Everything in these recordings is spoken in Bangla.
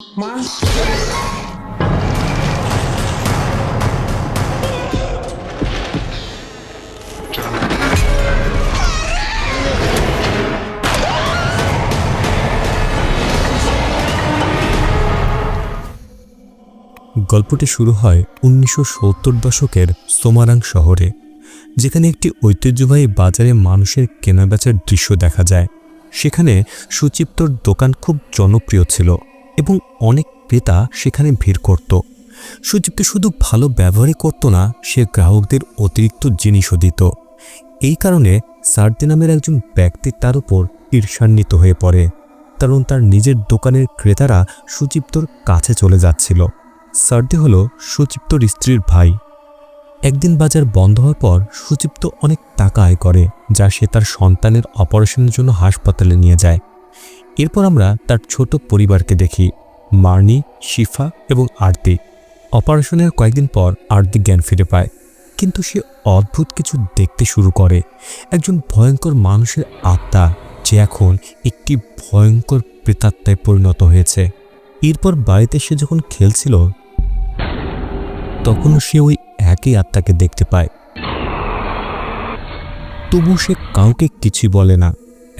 মা, গল্পটি শুরু হয় ১৯৭০ দশকের সোমারাং শহরে, যেখানে একটি ঐতিহ্যবাহী বাজারে মানুষের কেনাবেচার দৃশ্য দেখা যায়। সেখানে সুচিত্তর দোকান খুব জনপ্রিয় ছিল এবং অনেক ক্রেতা সেখানে ভিড় করত। সুচিত্ত শুধু ভালো ব্যবহারই করত না, সে গ্রাহকদের অতিরিক্ত জিনিসও দিত। এই কারণে সার্দি নামের একজন ব্যক্তি তার উপর ঈর্ষান্বিত হয়ে পড়ে, কারণ তার নিজের দোকানের ক্রেতারা সুচিত্তর কাছে চলে যাচ্ছিল। সার্দি হলো সুচিত্তর স্ত্রীর ভাই। একদিন বাজার বন্ধ হওয়ার পর সুচিত্ত অনেক টাকা আয় করে, যা সে তার সন্তানের অপারেশনের জন্য হাসপাতালে নিয়ে যায়। এরপর আমরা তার ছোট পরিবারকে দেখি, মার্নি, শিফা এবং আরতি। অপারেশনের কয়েকদিন পর আরতি জ্ঞান ফিরে পায়, কিন্তু সে অদ্ভুত কিছু দেখতে শুরু করে। একজন ভয়ঙ্কর মানুষের আত্মা, যে এখন একটি ভয়ঙ্কর প্রেতাত্মায় পরিণত হয়েছে। এরপর বাড়িতে সে যখন খেলছিল, তখনও সে ওই একই আত্মাকে দেখতে পায়। তবু সে কাউকে কিছুই বলে না।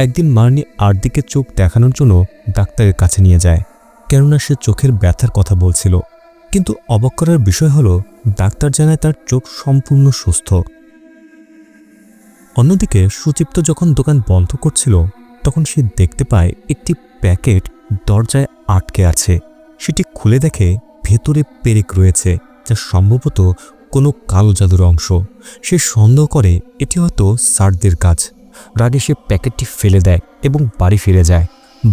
একদিন মার্নি আরদিকে চোখ দেখানোর জন্য ডাক্তারের কাছে নিয়ে যায়, কেননা সে চোখের ব্যথার কথা বলছিল। কিন্তু অবাক করার বিষয় হলো, ডাক্তার জানায় তার চোখ সম্পূর্ণ সুস্থ। অন্যদিকে সুচিত্ত যখন দোকান বন্ধ করছিল, তখন সে দেখতে পায় একটি প্যাকেট দরজায় আটকে আছে। সেটি খুলে দেখে ভেতরে পেরেক রয়েছে, যা সম্ভবত কোনো কালো জাদুর অংশ। সে সন্দেহ করে এটি হয়তো সার্দির কাজ। রাগে সে প্যাকেটটি ফেলে দেয় এবং বাড়ি ফিরে যায়।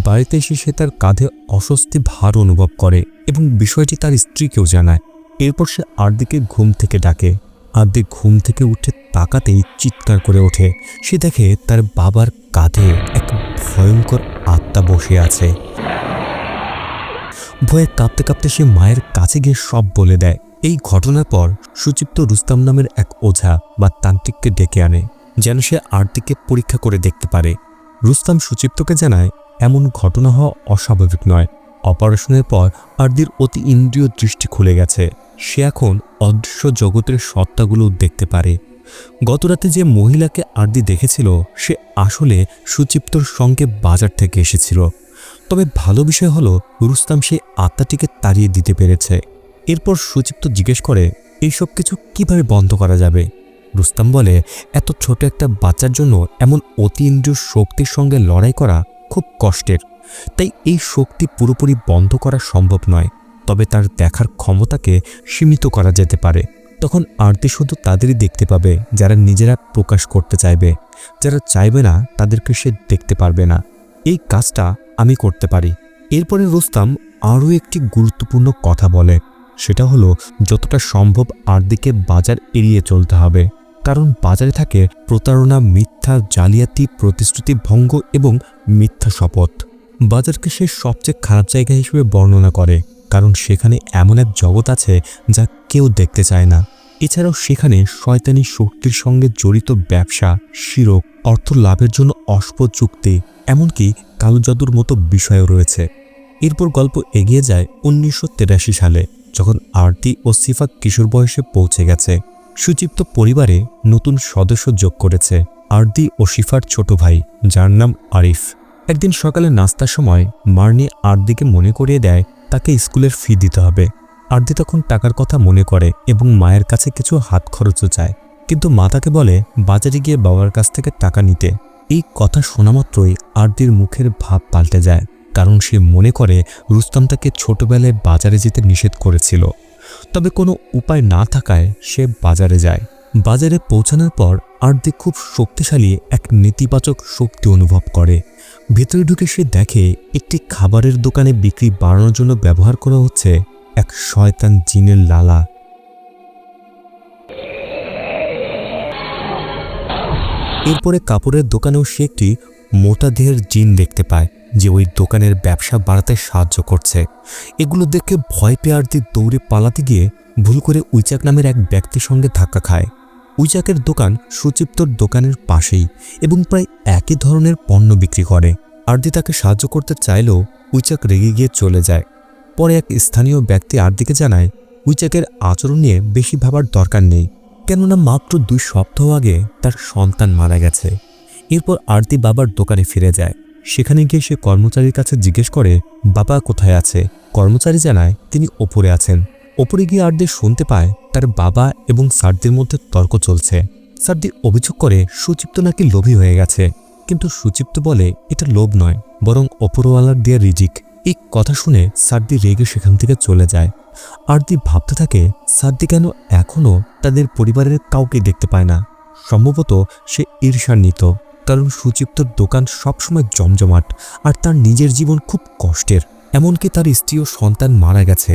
বাড়িতে এসে সে তার কাঁধে অস্বস্তি ভার অনুভব করে এবং বিষয়টি তার স্ত্রীকেও জানায়। এরপর সে আরদিকে ঘুম থেকে ডাকে। আরদি ঘুম থেকে উঠে তাকাতেই চিৎকার করে ওঠে। সে দেখে তার বাবার কাঁধে এক ভয়ঙ্কর আত্মা বসে আছে। ভয়ে কাঁপতে কাঁপতে সে মায়ের কাছে গিয়ে সব বলে দেয়। এই ঘটনার পর সুচিত্ত রুস্তাম নামের এক ওঝা বা তান্ত্রিককে ডেকে আনে, যেন সে আরতিকে পরীক্ষা করে দেখতে পারে। রুস্তাম সুচিত্তকে জানায় এমন ঘটনা হওয়া অস্বাভাবিক নয়। অপারেশনের পর আরদির অতি ইন্দ্রিয় দৃষ্টি খুলে গেছে। সে এখন অদৃশ্য জগতের সত্তাগুলো দেখতে পারে। গতরাতে যে মহিলাকে আরদি দেখেছিল, সে আসলে সুচিত্তর সঙ্গে বাজার থেকে এসেছিল। তবে ভালো বিষয় হলো, রুস্তাম সেই আত্মাটিকে তাড়িয়ে দিতে পেরেছে। এরপর সুচিত্ত জিজ্ঞেস করে এইসব কিছু কিভাবে বন্ধ করা যাবে। রুস্তাম বলে, এত ছোট একটা বাচ্চার জন্য এমন অতীন্দ্রিয় শক্তির সঙ্গে লড়াই করা খুব কষ্টের, তাই এই শক্তি পুরোপুরি বন্ধ করা সম্ভব নয়। তবে তার দেখার ক্ষমতাকে সীমিত করা যেতে পারে। তখন আরতি শুধু তাদেরই দেখতে পাবে যারা নিজেরা প্রকাশ করতে চাইবে। যারা চাইবে না, তাদেরকে সে দেখতে পারবে না। এই কাজটা আমি করতে পারি। এরপরে রুস্তাম আরও একটি গুরুত্বপূর্ণ কথা বলে, সেটা হলো যতটা সম্ভব আরদিকে বাজার এড়িয়ে চলতে হবে, কারণ বাজারে থাকে প্রতারণা, মিথ্যা, জালিয়াতি, প্রতিশ্রুতি ভঙ্গ এবং মিথ্যা শপথ। বাজারকে সে সবচেয়ে খারাপ জায়গা হিসেবে বর্ণনা করে, কারণ সেখানে এমন এক জগৎ আছে যা কেউ দেখতে চায় না। এছাড়াও সেখানে শয়তানি শক্তির সঙ্গে জড়িত ব্যবসা, শিরক, অর্থ লাভের জন্য অস্পদ চুক্তি, এমনকি কালো জাদুর মতো বিষয়ও রয়েছে। এরপর গল্প এগিয়ে যায় ১৯৮৩ সালে, যখন আরতি ও সিফা কিশোর বয়সে পৌঁছে গেছে। সুচিত্ত পরিবারে নতুন সদস্য যোগ করেছে, আরতি ও শিফার ছোট ভাই, যার নাম আরিফ। একদিন সকালে নাস্তার সময় মার্নি আরতিকে মনে করিয়ে দেয় তাকে স্কুলের ফি দিতে হবে। আরতি তখন টাকার কথা মনে করে এবং মায়ের কাছে কিছু হাত খরচও চায়, কিন্তু মা তাকে বলে বাজারে গিয়ে বাবার কাছ থেকে টাকা নিতে। এই কথা শোনা মাত্রই আরতির মুখের ভাব পাল্টে যায়, কারণ সে মনে করে রুস্তাম তাকে ছোটবেলায় বাজারে যেতে নিষেধ করেছিল। তবে কোনো উপায় না থাকায় সে বাজারে যায়। বাজারে পৌঁছানোর পর আরতি খুব শক্তিশালী এক নেতিবাচক শক্তি অনুভব করে। ভেতরে ঢুকে সে দেখে একটি খাবারের দোকানে বিক্রি বাড়ানোর জন্য ব্যবহার করা হচ্ছে এক শয়তান জিনের লালা। এরপরে কাপড়ের দোকানেও সে একটি মোটা দেহের জিন দেখতে পায়, যে ওই দোকানের ব্যবসা বাড়াতে সাহায্য করছে। এগুলো দেখে ভয় পেয়ে আরতি দৌড়ে পালাতে গিয়ে ভুল করে উইচাক নামের এক ব্যক্তির সঙ্গে ধাক্কা খায়। উইচাকের দোকান সুচিত্তর দোকানের পাশেই এবং প্রায় একই ধরনের পণ্য বিক্রি করে। আরতি তাকে সাহায্য করতে চাইলেও উইচাক রেগে গিয়ে চলে যায়। পরে এক স্থানীয় ব্যক্তি আরদিকে জানায় উইচাকের আচরণ নিয়ে বেশি ভাবার দরকার নেই, কেননা মাত্র 2 সপ্তাহ আগে তার সন্তান মারা গেছে। এরপর আরতি বাবার দোকানে ফিরে যায়। সেখানে গিয়ে সে কর্মচারীর কাছে জিজ্ঞেস করে বাবা কোথায় আছে। কর্মচারী জানায় তিনি ওপরে আছেন। ওপরে গিয়ে আরতি শুনতে পায় তার বাবা এবং সার্দির মধ্যে তর্ক চলছে। সার্দি অভিযোগ করে সুচিপ্ত নাকি লোভী হয়ে গেছে, কিন্তু সুচিপ্ত বলে এটা লোভ নয়, বরং অপরওয়ালার দেয়া রিজিক। এই কথা শুনে সার্দি রেগে সেখান থেকে চলে যায়। আরতি ভাবতে থাকে সার্দি কেন এখনও তাদের পরিবারের কাউকে দেখতে পায় না। সম্ভবত সে ঈর্ষান্বিত, কারণ সুচিপ্তর দোকান সবসময় জমজমাট আর তার নিজের জীবন খুব কষ্টের। এমনকি তার স্ত্রী ও সন্তান মারা গেছে,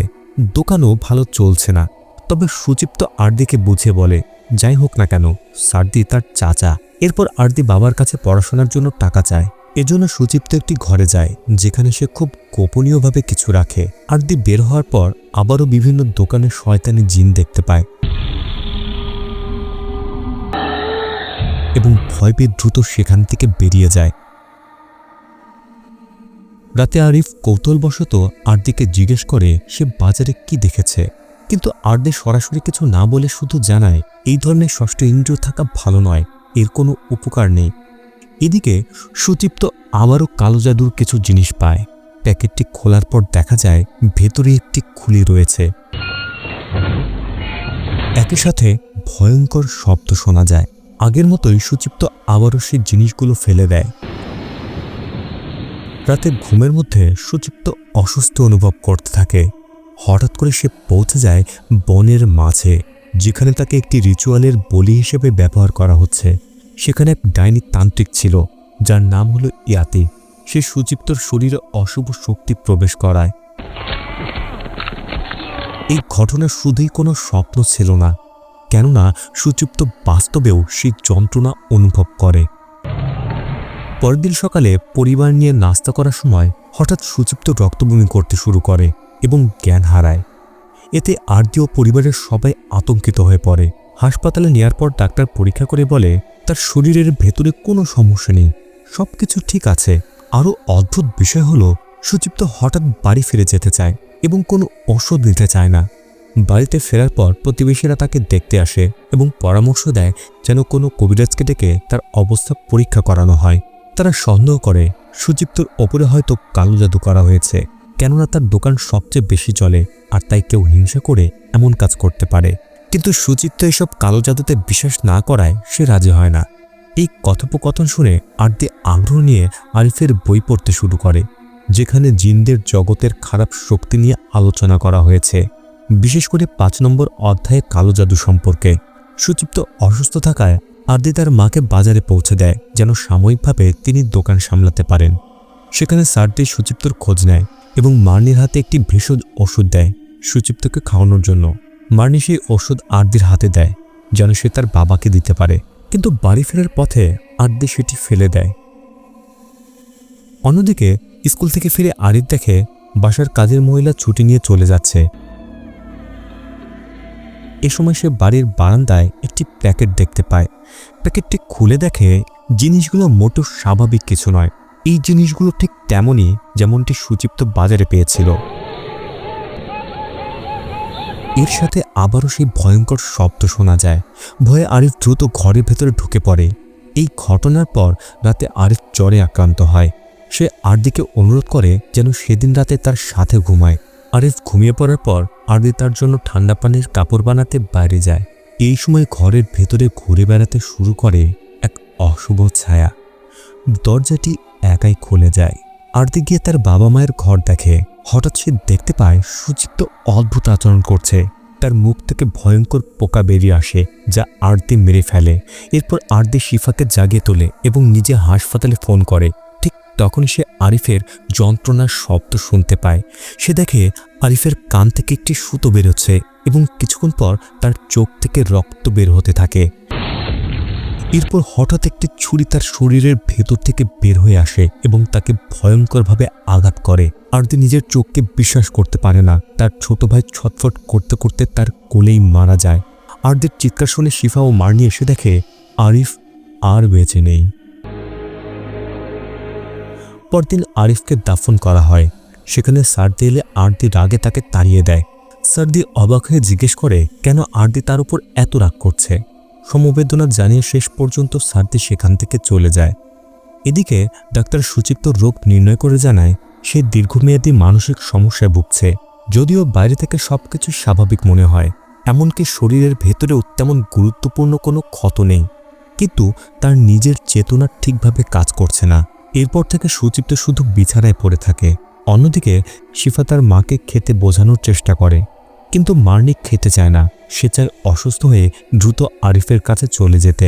দোকানও ভালো চলছে না। তবে সুচিপ্ত আরদিকে বুঝে বলে যাই হোক না কেন সার্দি তার চাচা। এরপর আরদি বাবার কাছে পড়াশোনার জন্য টাকা চায়। এজন্য সুচিপ্ত একটি ঘরে যায় যেখানে সে খুব গোপনীয়ভাবে কিছু রাখে। আরদি বের হওয়ার পর আবারও বিভিন্ন দোকানে শয়তানি জিন দেখতে পায় এবং ভয় পেয়ে দ্রুত সেখান থেকে বেরিয়ে যায়। রাতে আরিফ কৌতূহলবশত আরদিকে জিজ্ঞেস করে সে বাজারে কি দেখেছে, কিন্তু আরদি সরাসরি কিছু না বলে শুধু জানায় এই ধরনের ষষ্ঠ ইন্দ্রিয় থাকা ভালো নয়, এর কোনো উপকার নেই। এদিকে সুচিপ্ত আবারও কালো জাদুর কিছু জিনিস পায়। প্যাকেটটি খোলার পর দেখা যায় ভেতরে একটি খুলি রয়েছে। একই সাথে ভয়ঙ্কর শব্দ শোনা যায়। আগের মতোই সুচিপ্ত আবারও সেই জিনিসগুলো ফেলে দেয়। রাতে ঘুমের মধ্যে সুচিপ্ত অসুস্থ অনুভব করতে থাকে। হঠাৎ করে সে পৌঁছে যায় বনের মাঝে, যেখানে তাকে একটি রিচুয়ালের বলি হিসেবে ব্যবহার করা হচ্ছে। সেখানে এক ডাইনি তান্ত্রিক ছিল যার নাম হলো ইয়াতি। সে সুচিপ্তর শরীরে অশুভ শক্তি প্রবেশ করায়। এই ঘটনা শুধুই কোনো স্বপ্ন ছিল না, কেননা সুচিপ্ত বাস্তবেও সেই যন্ত্রণা অনুভব করে। পরের দিন সকালে পরিবার নিয়ে নাস্তা করার সময় হঠাৎ সুচিপ্ত রক্তবমি করতে শুরু করে এবং জ্ঞান হারায়। এতে আরতি ও পরিবারের সবাই আতঙ্কিত হয়ে পড়ে। হাসপাতালে নেয়ার পর ডাক্তার পরীক্ষা করে বলে তার শরীরের ভেতরে কোনো সমস্যা নেই, সব কিছু ঠিক আছে। আরও অদ্ভুত বিষয় হলো সুচিপ্ত হঠাৎ বাড়ি ফিরে যেতে চায় এবং কোনো ওষুধ নিতে চায় না। বাড়িতে ফেরার পর প্রতিবেশীরা তাকে দেখতে আসে এবং পরামর্শ দেয় যেন কোনো কবিরাজকে ডেকে তার অবস্থা পরীক্ষা করানো হয়। তারা সন্দেহ করে সুচিপ্তর ওপরে হয়তো কালো জাদু করা হয়েছে, কেননা তার দোকান সবচেয়ে বেশি চলে আর তাই কেউ হিংসা করে এমন কাজ করতে পারে। কিন্তু সুচিত্ত এসব কালো জাদুতে বিশ্বাস না করায় সে রাজি হয় না। এই কথোপকথন শুনে আরতি আগ্রহ নিয়ে আরিফের বই পড়তে শুরু করে, যেখানে জিনদের জগতের খারাপ শক্তি নিয়ে আলোচনা করা হয়েছে, বিশেষ করে 5 নম্বর অধ্যায়ে কালো জাদু সম্পর্কে। সুচিপ্ত অসুস্থ থাকায় আরতি তার মাকে বাজারে পৌঁছে দেয় যেন সাময়িকভাবে তিনি দোকান সামলাতে পারেন। সেখানে সার্দি সুচিপ্তর খোঁজ নেয় এবং মার্নির হাতে একটি ভেষজ ওষুধ দেয় সুচিপ্তকে খাওয়ানোর জন্য। মার্নি সেই ওষুধ আরদির হাতে দেয় যেন সে তার বাবাকে দিতে পারে, কিন্তু বাড়ি ফেরার পথে আরদি সেটি ফেলে দেয়। অন্যদিকে স্কুল থেকে ফিরে আরিফ দেখে বাসার কাজের মহিলা ছুটি নিয়ে চলে যাচ্ছে। এ সময় সে বাড়ির বারান্দায় একটি প্যাকেট দেখতে পায়। প্যাকেটটি খুলে দেখে জিনিসগুলো মোটেও স্বাভাবিক কিছু নয়। এই জিনিসগুলো ঠিক তেমনই যেমনটি সুচিপ্ত বাজারে পেয়েছিল। এর সাথে আবারও সেই ভয়ঙ্কর শব্দ শোনা যায়। ভয়ে আরিফ দ্রুত ঘরের ভেতরে ঢুকে পড়ে। এই ঘটনার পর রাতে আরিফ জ্বরে আক্রান্ত হয়। সে আরদিকে অনুরোধ করে যেন সেদিন রাতে তার সাথে ঘুমায়। আরিফ ঘুমিয়ে পড়ার পর আরদি তার জন্য ঠান্ডা পানির কাপড় বানাতে বাইরে যায়। এই সময় ঘরের ভেতরে ঘুরে বেড়াতে শুরু করে এক অশুভ ছায়া। দরজাটি একাই খুলে যায়। আরতি গিয়ে তার বাবা মায়ের ঘর দেখে। হঠাৎ সে দেখতে পায় সুচিত্ত অদ্ভুত আচরণ করছে। তার মুখ থেকে ভয়ঙ্কর পোকা বেরিয়ে আসে যা আরতি মেরে ফেলে। এরপর আরতি শিফাকে জাগিয়ে তোলে এবং নিজে হাসপাতালে ফোন করে। ঠিক তখন সে আরিফের যন্ত্রণার শব্দ শুনতে পায়। সে দেখে আরিফের কান থেকে একটি সুতো বেরোচ্ছে এবং কিছুক্ষণ পর তার চোখ থেকে রক্ত বের হতে থাকে। এরপর হঠাৎ একটি ছুরি তার শরীরের ভেতর থেকে বের হয়ে আসে এবং তাকে ভয়ঙ্করভাবে আঘাত করে। আরতি নিজের চোখকে বিশ্বাস করতে পারে না। তার ছোট ভাই ছটফট করতে করতে তার কোলেই মারা যায়। আরতির চিৎকার শুনে শিফা ও মার্নি এসে দেখে আরিফ আর বেঁচে নেই। পরদিন আরিফকে দাফন করা হয়। সেখানে সার্দি এলে আরতি রাগে তাকে তাড়িয়ে দেয়। সার্দি অবাক হয়ে জিজ্ঞেস করে কেন আরতি তার উপর এত রাগ করছে। সমবেদনা জানিয়ে শেষ পর্যন্ত সার্দি সেখান থেকে চলে যায়। এদিকে ডাক্তার সুচিত্ত রোগ নির্ণয় করে জানায় সে দীর্ঘমেয়াদী মানসিক সমস্যায় ভুগছে। যদিও বাইরে থেকে সবকিছু স্বাভাবিক মনে হয়, এমনকি শরীরের ভেতরেও তেমন গুরুত্বপূর্ণ কোনো ক্ষত নেই, কিন্তু তার নিজের চেতনা ঠিকভাবে কাজ করছে না। এরপর থেকে সুচিত্ত শুধু বিছানায় পড়ে থাকে। অন্যদিকে শিফা তার মাকে খেতে বোঝানোর চেষ্টা করে, কিন্তু মার্নিক খেতে চায় না। সে চায় অসুস্থ হয়ে দ্রুত আরিফের কাছে চলে যেতে।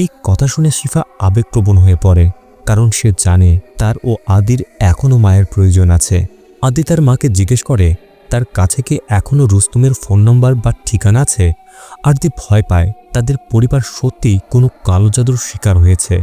এই কথা শুনে শিফা আবেগপ্রবণ হয়ে পড়ে, কারণ সে জানে তার ও আদির এখনও মায়ের প্রয়োজন আছে। আদি তার মাকে জিজ্ঞেস করে তার কাছে কি এখনও রুস্তমের ফোন নম্বর বা ঠিকানা আছে। আদি ভয় পায় তাদের পরিবার সত্যিই কোনো কালো জাদুর শিকার হয়েছে।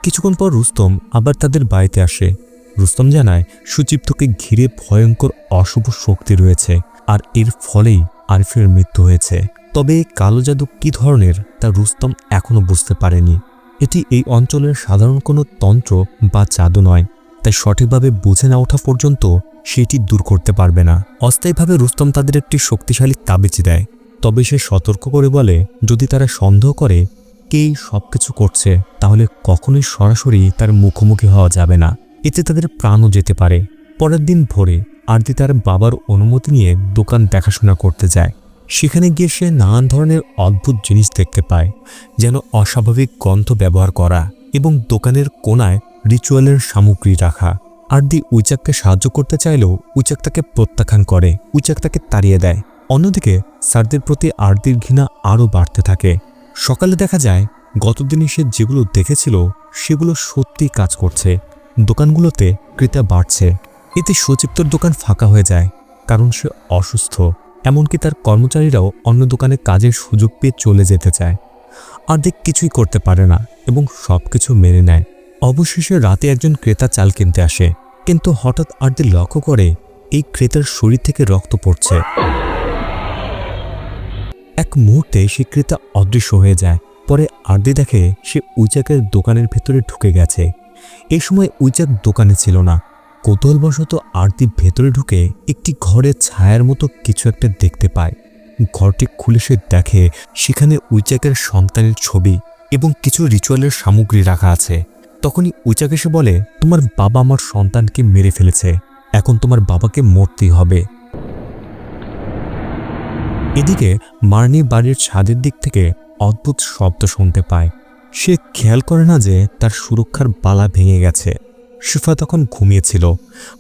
কিছুক্ষণ পর রুস্তম আবার তাদের বাড়িতে আসে। রুস্তম জানায় সুচিত্তকে ঘিরে ভয়ঙ্কর অশুভ শক্তি রয়েছে, আর এর ফলেই আরিফের মৃত্যু হয়েছে। তবে এই কালো জাদু কী ধরনের তা রুস্তম এখনও বুঝতে পারেনি। এটি এই অঞ্চলের সাধারণ কোনো তন্ত্র বা জাদু নয়, তাই সঠিকভাবে বুঝে না ওঠা পর্যন্ত সেটি দূর করতে পারবে না। অস্থায়ীভাবে রুস্তম তাদের একটি শক্তিশালী তাবিজ দেয়, তবে সে সতর্ক করে বলে যদি তারা সন্দেহ করে কে সব কিছু করছে তাহলে কখনোই সরাসরি তার মুখোমুখি হওয়া যাবে না, এতে তাদের প্রাণও যেতে পারে। পরের দিন ভোরে আরতি তার বাবার অনুমতি নিয়ে দোকান দেখাশোনা করতে যায়। সেখানে গিয়ে সে নানান ধরনের অদ্ভুত জিনিস দেখতে পায়, যেন অস্বাভাবিক গন্ধ ব্যবহার করা এবং দোকানের কোনায় রিচুয়ালের সামগ্রী রাখা। আরতি উইচাককে সাহায্য করতে চাইলেও উইচাক তাকে প্রত্যাখ্যান করে, উইচাক তাকে তাড়িয়ে দেয়। অন্যদিকে সার্দির প্রতি আরতির ঘৃণা আরও বাড়তে থাকে। সকালে দেখা যায় গতদিনে সে যেগুলো দেখেছিল সেগুলো সত্যিই কাজ করছে। দোকানগুলোতে ক্রেতা বাড়ছে। এতে সুচিত্তর দোকান ফাঁকা হয়ে যায়, কারণ সে অসুস্থ। এমনকি তার কর্মচারীরাও অন্য দোকানে কাজের সুযোগ পেয়ে চলে যেতে চায়। আর্ধেক কিছুই করতে পারে না এবং সব কিছু মেনে নেয়। অবশেষে রাতে একজন ক্রেতা চাল কিনতে আসে, কিন্তু হঠাৎ আর্ধেক লক্ষ্য করে এই ক্রেতার শরীর থেকে রক্ত পড়ছে। এক মুহূর্তে সে ক্রেতা অদৃশ্য হয়ে যায়। পরে আর্ধি দেখে সে উইচাকের দোকানের ভেতরে ঢুকে গেছে। এই সময় উইচাক দোকানে ছিল না। কৌতূহলবশত আরতি ভেতরে ঢুকে একটি ঘরের ছায়ার মতো কিছু একটা দেখতে পায়। ঘরটি খুলে সে দেখে সেখানে উইচাকের সন্তানের ছবি এবং কিছু রিচুয়ালের সামগ্রী রাখা আছে। তখনই উইচাক এসে বলে, তোমার বাবা আমার সন্তানকে মেরে ফেলেছে, এখন তোমার বাবাকে মরতেই হবে। এদিকে মার্নি বাড়ির ছাদের দিক থেকে অদ্ভুত শব্দ শুনতে পায়। সে খেয়াল করে না যে তার সুরক্ষার বালা ভেঙে গেছে। শিফা তখন ঘুমিয়েছিল।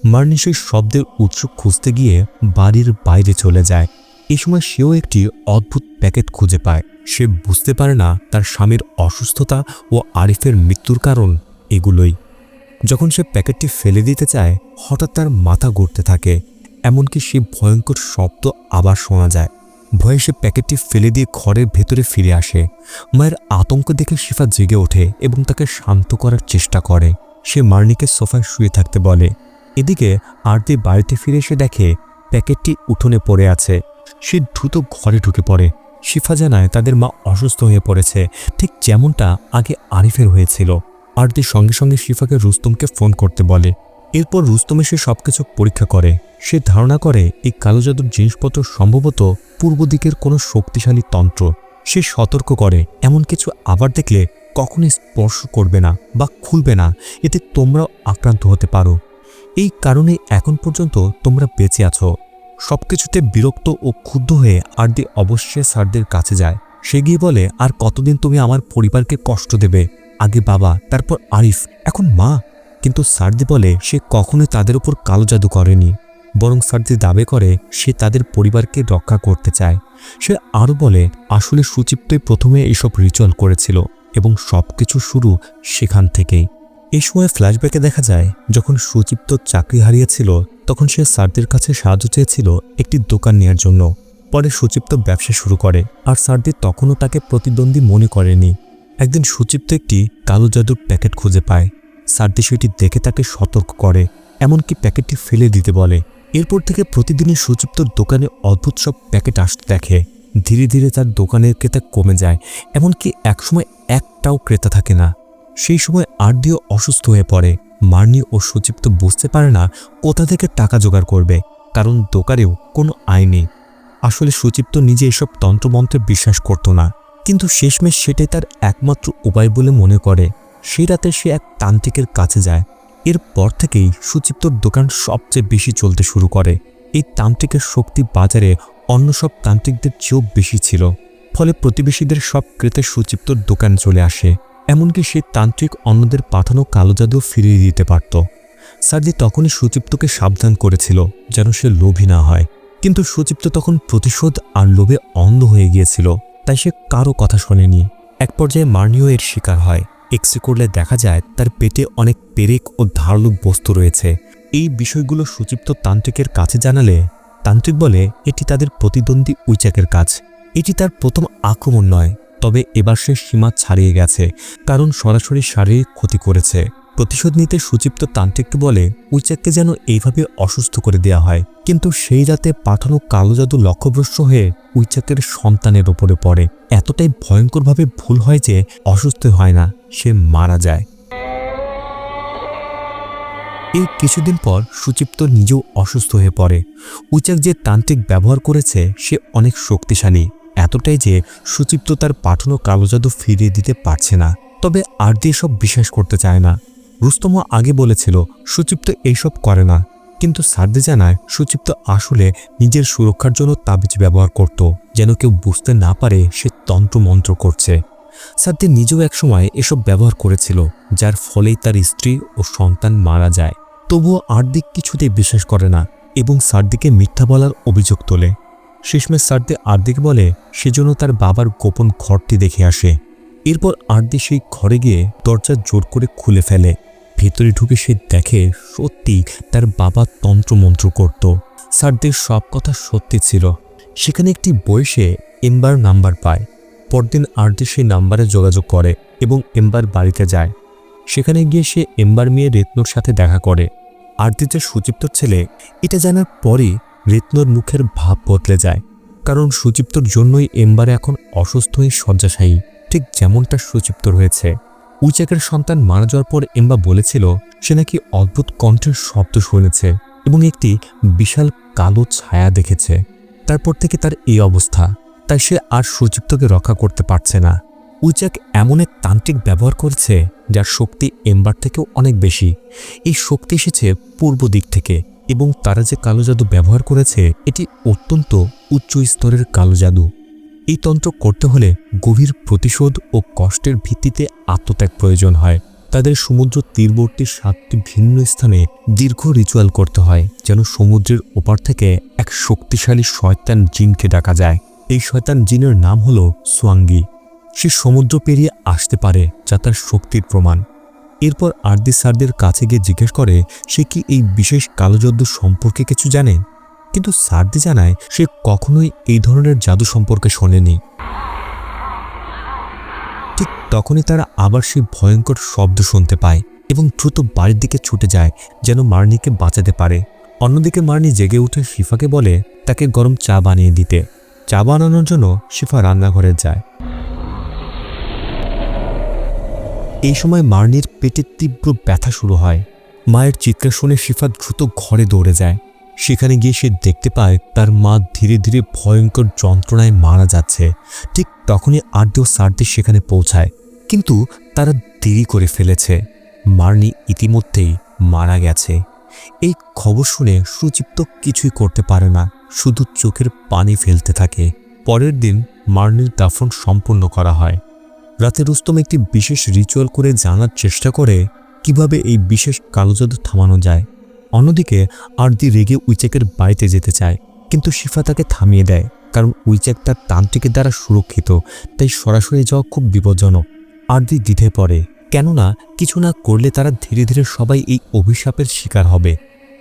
মার্নি সেই শব্দের উৎস খুঁজতে গিয়ে বাড়ির বাইরে চলে যায়। এই সময় সেও একটি অদ্ভুত প্যাকেট খুঁজে পায়। সে বুঝতে পারে না তার স্বামীর অসুস্থতা ও আরিফের মৃত্যুর কারণ এগুলোই। যখন সে প্যাকেটটি ফেলে দিতে চায় হঠাৎ তার মাথা ঘুরতে থাকে, এমনকি সে ভয়ঙ্কর শব্দ আবার শোনা যায়। ভয়ে সে প্যাকেটটি ফেলে দিয়ে ঘরের ভেতরে ফিরে আসে। মায়ের আতঙ্ক দেখে শিফা জেগে ওঠে এবং তাকে শান্ত করার চেষ্টা করে। সে মার্নিকে সোফায় শুয়ে থাকতে বলে। এদিকে আরতি বাড়িতে ফিরে এসে দেখে প্যাকেটটি উঠোনে পড়ে আছে। সে দ্রুত ঘরে ঢুকে পড়ে। শিফা জানায় তাদের মা অসুস্থ হয়ে পড়েছে, ঠিক যেমনটা আগে আরিফের হয়েছিল। আরতি সঙ্গে সঙ্গে শিফাকে রুস্তমকে ফোন করতে বলে। এরপর রুস্তম এসে সবকিছু পরীক্ষা করে। সে ধারণা করে এই কালো জাদুর জিনিসপত্র সম্ভবত পূর্ব দিকের কোনো শক্তিশালী তন্ত্র। সে সতর্ক করে এমন কিছু আবার দেখলে কখনোই স্পর্শ করবে না বা খুলবে না, এতে তোমরাও আক্রান্ত হতে পারো। এই কারণে এখন পর্যন্ত তোমরা বেঁচে আছো। সবকিছুতে বিরক্ত ও ক্ষুব্ধ হয়ে আরতি অবশ্যই স্যারদের কাছে যায়। সে গিয়ে বলে, আর কতদিন তুমি আমার পরিবারকে কষ্ট দেবে? আগে বাবা, তারপর আরিফ, এখন মা। কিন্তু সার্দি বলে সে কখনোই তাদের উপর কালো জাদু করেনি, বরং সার্দি দাবি করে সে তাদের পরিবারকে রক্ষা করতে চায়। সে আরও বলে আসলে সুচিত্তই প্রথমে এইসব রিচুয়াল করেছিল এবং সবকিছু শুরু সেখান থেকেই। এই সময় ফ্ল্যাশব্যাকে দেখা যায় যখন সুচিত্ত চাকরি হারিয়েছিল তখন সে সার্দির কাছে সাহায্য চেয়েছিল একটি দোকান নেওয়ার জন্য। পরে সুচিত্ত ব্যবসা শুরু করে, আর সার্দি তখনও তাকে প্রতিদ্বন্দ্বী মনে করেনি। একদিন সুচিত্ত একটি কালো জাদুর প্যাকেট খুঁজে পায়। সার্দি সেটি দেখে তাকে সতর্ক করে, এমনকি প্যাকেটটি ফেলে দিতে বলে। এরপর থেকে প্রতিদিনই সুচিত্তর দোকানে অদ্ভুত সব প্যাকেট আসতে দেখে। ধীরে ধীরে তার দোকানের ক্রেতা কমে যায়, এমনকি একসময় একটাও ক্রেতা থাকে না। সেই সময় আরদিও অসুস্থ হয়ে পড়ে। মার্নি ও সুচিপ্ত বুঝতে পারে না কোথা থেকে টাকা জোগাড় করবে, কারণ দোকানেও কোনো আয় নেই। আসলে সুচিপ্ত নিজে এসব তন্ত্রমন্ত্রে বিশ্বাস করত না, কিন্তু শেষমেশ সেটাই তার একমাত্র উপায় বলে মনে করে। সেই রাতে সে এক তান্ত্রিকের কাছে যায়। এরপর থেকেই সুচিপ্তর দোকান সবচেয়ে বেশি চলতে শুরু করে। এই তান্ত্রিকের শক্তি বাজারে অন্য সব তান্ত্রিকদের চেয়েও বেশি ছিল, ফলে প্রতিবেশীদের সব ক্রেতা সুচিপ্তর দোকান চলে আসে। এমনকি সেই তান্ত্রিক অন্যদের পাঠানো কালো জাদু ফিরিয়ে দিতে পারত। সার্দি তখনই সুচিপ্তকে সাবধান করেছিল যেন সে লোভী না হয়, কিন্তু সুচিপ্ত তখন প্রতিশোধ আর লোভে অন্ধ হয়ে গিয়েছিল, তাই সে কারো কথা শোনেনি। এক পর্যায়ে মার্নিও এর শিকার হয়। এক্সরে করলে দেখা যায় তার পেটে অনেক পেরেক ও ধারালো বস্তু রয়েছে। এই বিষয়গুলো সুচিপ্ত তান্ত্রিকের কাছে জানালে তান্ত্রিক বলে এটি তাদের প্রতিদ্বন্দ্বী উইচ্যাকের কাজ। এটি তার প্রথম আক্রমণ নয়, তবে এবার সে সীমা ছাড়িয়ে গেছে, কারণ সরাসরি শারীরিক ক্ষতি করেছে। প্রতিশোধ নিতে সুচিপ্ত তান্ত্রিককে বলে উইচ্যাককে যেন এইভাবে অসুস্থ করে দেয়া হয়, কিন্তু সেই রাতে পাঠানো কালো জাদু লক্ষ্যভ্রষ্ট হয়ে উইচ্যাকের সন্তানের ওপরে পড়ে। এতটাই ভয়ঙ্করভাবে ভুল হয় যে অসুস্থ হয় না, সে মারা যায়। এই কিছুদিন পর সুচিপ্ত নিজেও অসুস্থ হয়ে পড়ে। উইচ্যাক যে তান্ত্রিক ব্যবহার করেছে সে অনেক শক্তিশালী, এতটাই যে সুচিপ্ত তার পাঠানো কালো জাদু ফিরিয়ে দিতে পারছে না। তবে আরতি এসব বিশ্বাস করতে চায় না। রুস্তমও আগে বলেছিল সুচিপ্ত এইসব করে না, কিন্তু সার্দি জানায় সুচিপ্ত আসলে নিজের সুরক্ষার জন্য তাবিজ ব্যবহার করত, যেন কেউ বুঝতে না পারে সে তন্ত্রমন্ত্র করছে। সার্দি নিজেও একসময় এসব ব্যবহার করেছিল, যার ফলেই তার স্ত্রী ও সন্তান মারা যায়। তবুও আরদি কিছুতেই বিশ্বাস করে না এবং সার্দিকে মিথ্যা বলার অভিযোগ তোলে। শেষমেশ সার্দি আরদিকে বলে সেজন্য তার বাবার গোপন ঘরটি দেখে আসে। এরপর আরদি সেই ঘরে গিয়ে দরজা জোর করে খুলে ফেলে। ভেতরে ঢুকে সে দেখে সত্যি তার বাবা তন্ত্রমন্ত্র করত। সার্দির সব কথা সত্যি ছিল। সেখানে একটি বয়সে এম্বার নাম্বার পায়। পরদিন আরদি সেই নাম্বারে যোগাযোগ করে এবং এম্বার বাড়িতে যায়। সেখানে গিয়ে সে এম্বার মেয়ে রেতনোর সাথে দেখা করে। আরদি যে সুচিপ্তর ছেলে এটা জানার পরই রেতনোর মুখের ভাব বদলে যায়, কারণ সুচিপ্তর জন্যই এম্বারে এখন অসুস্থ হয়ে শয্যাশায়ী, ঠিক যেমনটা সুচিপ্তর হয়েছে। উইচ্যাকের সন্তান মারা যাওয়ার পর এম্বা বলেছিল সে নাকি অদ্ভুত কণ্ঠের শব্দ শুনেছে এবং একটি বিশাল কালো ছায়া দেখেছে। তারপর থেকে তার এই অবস্থা, তাই সে আর সুচিপ্তকে রক্ষা করতে পারছে না। উইচ্যাক এমন এক তান্ত্রিক ব্যবহার করেছে যার শক্তি এম্বার থেকেও অনেক বেশি। এই শক্তি এসেছে পূর্ব দিক থেকে এবং তারা যে কালো জাদু ব্যবহার করেছে এটি অত্যন্ত উচ্চ স্তরের কালো জাদু। এই তন্ত্র করতে হলে গভীর প্রতিশোধ ও কষ্টের ভিত্তিতে আত্মত্যাগ প্রয়োজন হয়। তাদের সমুদ্র তীরবর্তী 7টি ভিন্ন স্থানে দীর্ঘ রিচুয়াল করতে হয়, যেন সমুদ্রের ওপার থেকে এক শক্তিশালী শয়তান জিনকে ডাকা যায়। এই শয়তান জিনের নাম হলো সোয়াঙ্গি। সে সমুদ্র পেরিয়ে আসতে পারে, যা তার শক্তির প্রমাণ। এরপর আরদি সার্দের কাছে গিয়ে জিজ্ঞেস করে সে কি এই বিশেষ কালো জাদু সম্পর্কে কিছু জানে, কিন্তু সার্দি জানায় সে কখনোই এই ধরনের জাদু সম্পর্কে শোনেনি। ঠিক তখনই তারা আবার সেই ভয়ঙ্কর শব্দ শুনতে পায় এবং দ্রুত বাড়ির দিকে ছুটে যায় যেন মার্নিকে বাঁচাতে পারে। অন্যদিকে মার্নি জেগে উঠে শিফাকে বলে তাকে গরম চা বানিয়ে দিতে। চা বানানোর জন্য শিফা রান্নাঘরে যায়। এই সময় মার্নির পেটে তীব্র ব্যথা শুরু হয়। মায়ের চিৎকার শুনে শিফা দ্রুত ঘরে দৌড়ে যায়। সেখানে গিয়ে সে দেখতে পায় তার মা ধীরে ধীরে ভয়ঙ্কর যন্ত্রণায় মারা যাচ্ছে। ঠিক তখনই আরদি ও সার্দি সেখানে পৌঁছায়, কিন্তু তারা দেরি করে ফেলেছে। মার্নি ইতিমধ্যেই মারা গেছে। এই খবর শুনে সুচিপ্ত কিছুই করতে পারে না, শুধু চোখের পানি ফেলতে থাকে। পরের দিন মার্নির দাফন সম্পন্ন করা হয়। রাতে রুস্তম একটি বিশেষ রিচুয়াল করে জানার চেষ্টা করে কিভাবে এই বিশেষ কালো জাদু থামানো যায়। অন্যদিকে আরদি রেগে উইচ্যাকের বাড়িতে যেতে চায়, কিন্তু শিফা তাকে থামিয়ে দেয়, কারণ উইচ্যাক তার তান্ত্রিকের দ্বারা সুরক্ষিত, তাই সরাসরি যাওয়া খুব বিপজ্জনক। আরদি দ্বিধে পড়ে, কেননা কিছু না করলে তারা ধীরে ধীরে সবাই এই অভিশাপের শিকার হবে।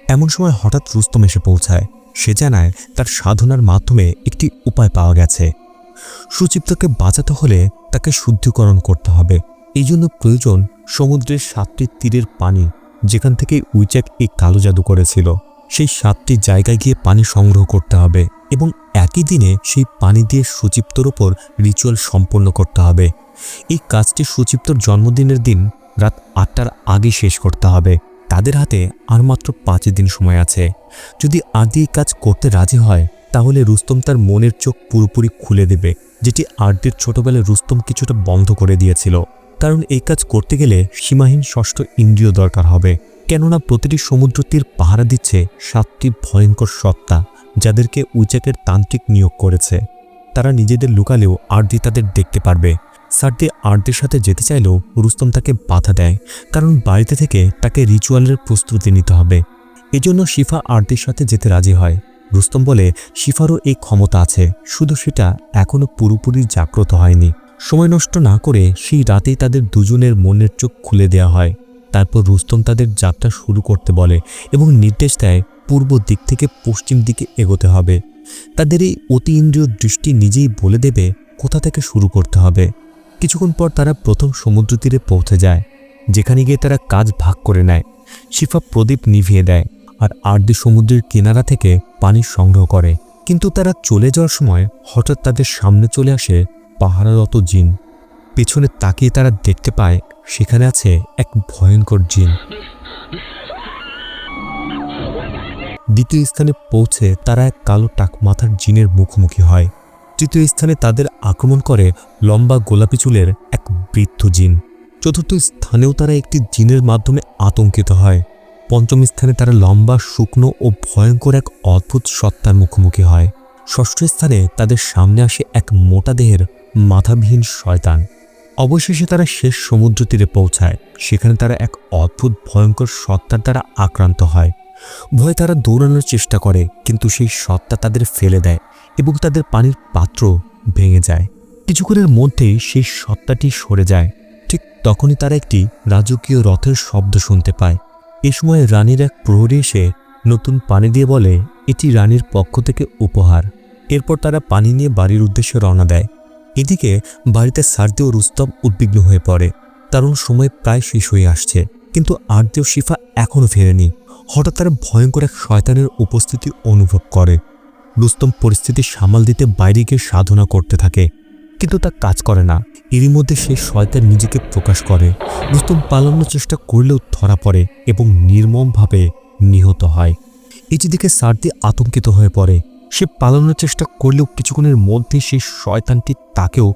এমন সময় হঠাৎ রুস্তম এসে পৌঁছায়। সে জানায় তার সাধনার মাধ্যমে একটি উপায় পাওয়া গেছে। সুচিপ্তকে বাঁচাতে হলে তাকে শুদ্ধিকরণ করতে হবে। এই জন্য প্রয়োজন সমুদ্রের 7টি তীরের পানি, যেখান থেকে উইচ্যাক এই কালো জাদু করেছিল। সেই 7টি জায়গায় গিয়ে পানি সংগ্রহ করতে হবে এবং একই দিনে সেই পানি দিয়ে সুচিপ্তর ওপর রিচুয়াল সম্পন্ন করতে হবে। এই কাজটি সুচিপ্তর জন্মদিনের দিন রাত 8টার আগে শেষ করতে হবে। তাদের হাতে আর মাত্র 5 দিন সময় আছে। যদি আরদি এই কাজ করতে রাজি হয় তাহলে রুস্তম তার মনের চোখ পুরোপুরি খুলে দেবে, যেটি আরদির ছোটবেলায় রুস্তম কিছুটা বন্ধ করে দিয়েছিল। কারণ এই কাজ করতে গেলে সীমাহীন ষষ্ঠ ইন্দ্রিয় দরকার হবে, কেননা প্রতিটি সমুদ্র তীর পাহারা দিচ্ছে 7টি ভয়ঙ্কর সত্তা, যাদেরকে উইচাকের তান্ত্রিক নিয়োগ করেছে। তারা নিজেদের লুকালেও আরদি তাদের দেখতে পারবে। সার্দি আরদির সাথে যেতে চাইলেও রুস্তম তাকে বাধা দেয়, কারণ বাড়িতে থেকে তাকে রিচুয়ালের প্রস্তুতি নিতে হবে। এজন্য শিফা আরদির সাথে যেতে রাজি হয়। রুস্তম বলে শিফারও এই ক্ষমতা আছে, শুধু সেটা এখনও পুরোপুরি জাগ্রত হয়নি। সময় নষ্ট না করে সেই রাতেই তাদের দুজনের মনের চোখ খুলে দেওয়া হয়। তারপর রুস্তম তাদের যাত্রা শুরু করতে বলে এবং নির্দেশ দেয় পূর্ব দিক থেকে পশ্চিম দিকে এগোতে হবে। তাদের এই অতি ইন্দ্রিয় দৃষ্টি নিজেই বলে দেবে কোথা থেকে শুরু করতে হবে। কিছুক্ষণ পর তারা প্রথম সমুদ্র তীরে পৌঁছে যায়, যেখানে গিয়ে তারা কাজ ভাগ করে নেয়। শিফা প্রদীপ নিভিয়ে দেয় আর আরদি সমুদ্রের কিনারা থেকে পানি সংগ্রহ করে। কিন্তু তারা চলে যাওয়ার সময় হঠাৎ তাদের সামনে চলে আসে পাহারারত জিন। পেছনে তাকিয়ে তারা দেখতে পায় সেখানে আছে এক ভয়ঙ্কর জিন। দ্বিতীয় স্থানে পৌঁছে তারা এক কালো টাক মাথার জিনের মুখোমুখি হয়। তৃতীয় স্থানে তাদের আক্রমণ করে লম্বা গোলাপি চুলের এক বৃদ্ধ জিন। চতুর্থ স্থানেও তারা একটি জিনের মাধ্যমে আতঙ্কিত হয়। পঞ্চম স্থানে তারা লম্বা, শুকনো ও ভয়ঙ্কর এক অদ্ভুত সত্তার মুখোমুখি হয়। ষষ্ঠ স্থানে তাদের সামনে আসে এক মোটা দেহের মাথাবিহীন শয়তান। অবশেষে তারা শেষ সমুদ্র তীরে পৌঁছায়। সেখানে তারা এক অদ্ভুত ভয়ঙ্কর সত্তার দ্বারা আক্রান্ত হয়। ভয়ে তারা দৌড়ানোর চেষ্টা করে, কিন্তু সেই সত্তা তাদের ফেলে দেয় এবং তাদের পানির পাত্র ভেঙে যায়। কিছুক্ষণের মধ্যেই সেই সত্তাটি সরে যায়। ঠিক তখনই তারা একটি রাজকীয় রথের শব্দ শুনতে পায়। এ সময় রানীর এক প্রহরী এসে নতুন পানি দিয়ে বলে এটি রানীর পক্ষ থেকে উপহার। এরপর তারা পানি নিয়ে বাড়ির উদ্দেশ্যে রওনা দেয়। এদিকে বাড়িতে সার্দি ও রুস্তম উদ্বিগ্ন হয়ে পড়ে, কারণ সময় প্রায় শেষ হয়ে আসছে। কিন্তু আরদি ও শিফা এখনও ফেরেনি। হঠাৎ তারা ভয়ঙ্কর এক শয়তানের উপস্থিতি অনুভব করে। রুস্তম পরিস্থিতি সামাল দিতে বাইরে গিয়ে সাধনা করতে থাকে, কিন্তু তা কাজ করে না। এরই মধ্যে সেই শয়তান নিজেকে প্রকাশ করে। রুস্তম পালানোর চেষ্টা করলেও ধরা পড়ে এবং নির্মমভাবে নিহত হয়। এদিকে সার্দি আতঙ্কিত হয়ে পড়ে। সে পালানোর চেষ্টা করলেও কিছুক্ষণের মধ্যেই সেই শয়তানটি তাকেও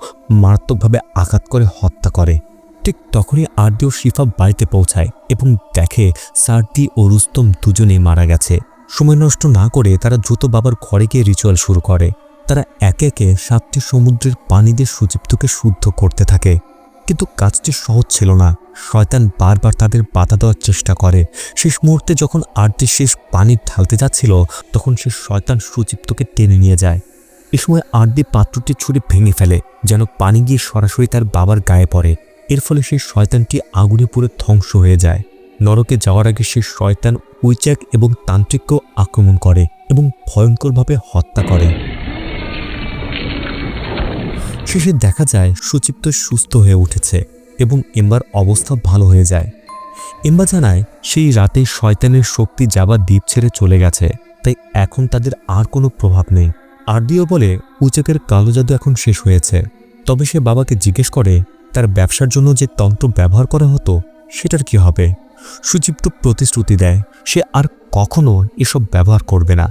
মারাত্মকভাবে আঘাত করে হত্যা করে। ঠিক তখনই আরদি ও শিফা বাড়িতে পৌঁছায় এবং দেখে সার্দি ও রুস্তম দুজনেই মারা গেছে। সময় নষ্ট না করে তারা দ্রুত বাবার ঘরে গিয়ে রিচুয়াল শুরু করে। তারা একে একে 7টি সমুদ্রের পানি দিয়ে সুচিপ্তকে শুদ্ধ করতে থাকে, কিন্তু কাজটি সহজ ছিল না। শয়তান বারবার তাদের বাধা দেওয়ার চেষ্টা করে। শেষ মুহূর্তে যখন আরদি শেষ পানি ঢালতে যাচ্ছিল, তখন সে শয়তান সুচিপ্তকে টেনে নিয়ে যায়। এ সময় আরদি পাত্রটি ছুঁড়ে ভেঙে ফেলে, যেন পানি গিয়ে সরাসরি তার বাবার গায়ে পড়ে। এর ফলে সেই শয়তানটি আগুনে পুড়ে ধ্বংস হয়ে যায়। নরকে যাওয়ার আগে সেই শয়তান উইচাক এবং তান্ত্রিককেও আক্রমণ করে এবং ভয়ঙ্করভাবে হত্যা করে। শেষে দেখা যায় সুচিপ্ত সুস্থ হয়ে উঠেছে এবং এম্বার অবস্থা ভালো হয়ে যায়। এম্বা জানায় সেই রাতেই শয়তানের শক্তি যাবার দ্বীপ ছেড়ে চলে গেছে, তাই এখন তাদের আর কোনো প্রভাব নেই। আরদিও বলে উইচাকের কালো জাদু এখন শেষ হয়েছে। তবে সে বাবাকে জিজ্ঞেস করে তার ব্যবসার জন্য যে তন্ত্র ব্যবহার করা হতো সেটার কি হবে। সুচিপ্ত প্রতিশ্রুতি দেয় সে আর কখনো এসব ব্যবহার করবে না।